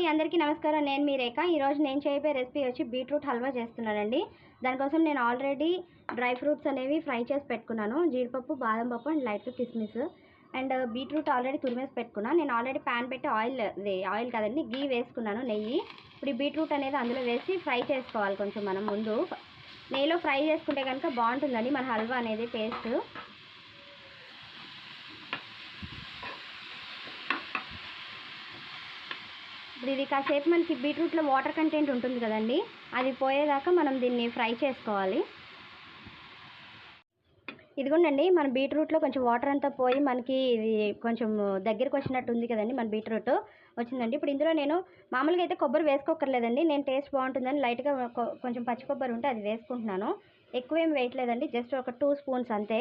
Hi అందరికీ నమస్కారం. నేను మీ రేఖ. ఈరోజు నేను చేయబోయే రెసిపీ వచ్చి బీట్రూట్ హల్వా చేస్తున్నానండి. దానికోసం నేను ఆల్రెడీ డ్రై ఫ్రూట్స్ అనేవి ఫ్రై చేసి పెట్టుకున్నాను. జీడిపప్పు, బాదం పప్పు అండ్ లైట్గా కిస్మిస్ అండ్ బీట్రూట్ ఆల్రెడీ తురిమేసి పెట్టుకున్నాను. నేను ఆల్రెడీ ప్యాన్ పెట్టి ఆయిల్ కదండి, గీ వేసుకున్నాను, నెయ్యి. ఇప్పుడు ఈ బీట్రూట్ అనేది అందులో వేసి ఫ్రై చేసుకోవాలి. కొంచెం మనం ముందు నెయ్యిలో ఫ్రై చేసుకుంటే కనుక బాగుంటుందండి మన హల్వా అనేది టేస్ట్. ఇప్పుడు ఇది కాసేపు మనకి బీట్రూట్లో వాటర్ కంటెంట్ ఉంటుంది కదండి, అది పోయేదాకా మనం దీన్ని ఫ్రై చేసుకోవాలి. ఇదిగోండి మన బీట్రూట్లో కొంచెం వాటర్ అంతా పోయి మనకి ఇది కొంచెం దగ్గరికి వచ్చినట్టు ఉంది కదండి, మన బీట్రూట్ వచ్చిందండి. ఇప్పుడు ఇందులో నేను మామూలుగా అయితే కొబ్బరి వేసుకోకర్లేదండి, నేను టేస్ట్ బాగుంటుందని లైట్గా కొంచెం పచ్చి కొబ్బరి ఉంటే అది వేసుకుంటున్నాను. ఎక్కువ ఏం వేయట్లేదండి, జస్ట్ ఒక 2 స్పూన్స్ అంతే.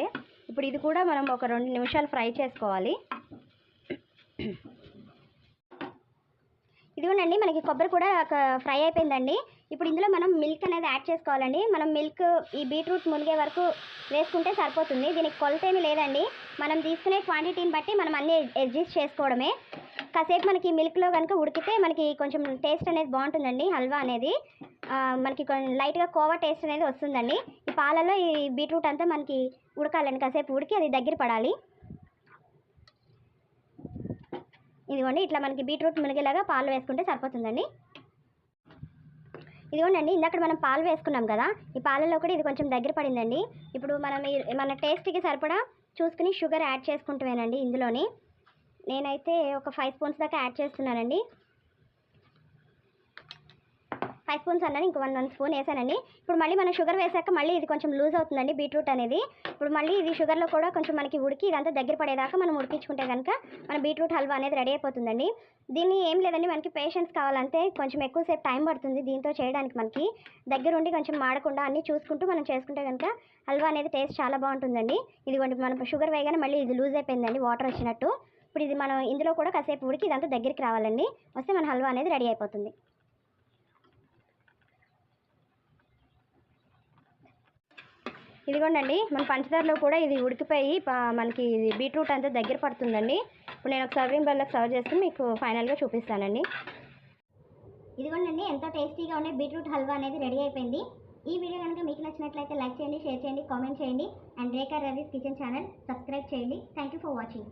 ఇప్పుడు ఇది కూడా మనం ఒక 2 నిమిషాలు ఫ్రై చేసుకోవాలి. ఇదిగోండి మనకి కొబ్బరి కూడా ఫ్రై అయిపోయిందండి. ఇప్పుడు ఇందులో మనం మిల్క్ అనేది యాడ్ చేసుకోవాలండి. మనం మిల్క్ ఈ బీట్రూట్ మునిగే వరకు వేసుకుంటే సరిపోతుంది. దీనికి కొలత ఏమీ లేదండి, మనం తీసుకునే క్వాంటిటీని బట్టి మనం అన్నీ అడ్జస్ట్ చేసుకోవడమే. కాసేపు మనకి మిల్క్లో కనుక ఉడికితే మనకి కొంచెం టేస్ట్ అనేది బాగుంటుందండి. హల్వా అనేది మనకి కొంచెం లైట్గా కోవా టేస్ట్ అనేది వస్తుందండి. ఈ పాలలో ఈ బీట్రూట్ అంతా మనకి ఉడకాలండి, కాసేపు ఉడికి అది దగ్గర పడాలి. ఇదిగోండి ఇట్లా మనకి బీట్రూట్ మునిగేలాగా పాలు వేసుకుంటే సరిపోతుందండి. ఇదిగోండి ఇందాక మనం పాలు వేసుకున్నాం కదా, ఈ పాలలో కూడా ఇది కొంచెం దగ్గర పడిందండి. ఇప్పుడు మన టేస్ట్కి సరిపడా చూసుకుని షుగర్ యాడ్ చేసుకుంటామేనండి. ఇందులోని నేనైతే ఒక 5 స్పూన్స్ దాకా యాడ్ చేస్తున్నానండి. 5 స్పూన్స్ అన్నాను, ఇంకో 1 స్పూన్ వేసానండి. ఇప్పుడు మళ్ళీ మనం షుగర్ వేసాక మళ్ళీ ఇది కొంచెం లూజ్ అవుతుందండి బీట్రూట్ అనేది. ఇప్పుడు మళ్ళీ ఇది షుగర్లో కూడా కొంచెం మనకి ఉడికి ఇదంతా దగ్గర పడేదాకా మనం ఉడికించుకుంటే కనుక మన బీట్రూట్ హల్వా అనేది రెడీ అయిపోతుందండి. దీన్ని ఏం లేదండి, మనకి పేషెన్స్ కావాలంటే కొంచెం ఎక్కువసేపు టైం పడుతుంది దీంతో చేయడానికి. మనకి దగ్గరుండి కొంచెం మాడకుండా అన్నీ చూసుకుంటూ మనం చేసుకుంటే కనుక హల్వా అనేది టేస్ట్ చాలా బాగుంటుందండి. ఇదిగోండి మనం షుగర్ వేయగానే మళ్ళీ ఇది లూజ్ అయిపోయిందండి, వాటర్ వచ్చినట్టు. ఇప్పుడు ఇది మనం ఇందులో కూడా కాసేపు ఉడికి ఇదంతా దగ్గరికి రావాలండి, వస్తే మన హల్వా అనేది రెడీ అయిపోతుంది. ఇదిగోండి మన పంచదారలో కూడా ఇది ఉడికిపోయి మనకి బీట్రూట్ అంతా దగ్గర పడుతుందండి. ఇప్పుడు నేను ఒక సర్వింగ్ బౌల్లోకి సర్వ్ చేసుకుని మీకు ఫైనల్గా చూపిస్తానండి. ఇదిగోండి ఎంతో టేస్టీగా ఉండే బీట్రూట్ హల్వా అనేది రెడీ అయిపోయింది. ఈ వీడియో కనుక మీకు నచ్చినట్లయితే లైక్ చేయండి, షేర్ చేయండి, కామెంట్ చేయండి and Rekha Ravi's kitchen channel subscribe చేయండి. Thank you for watching.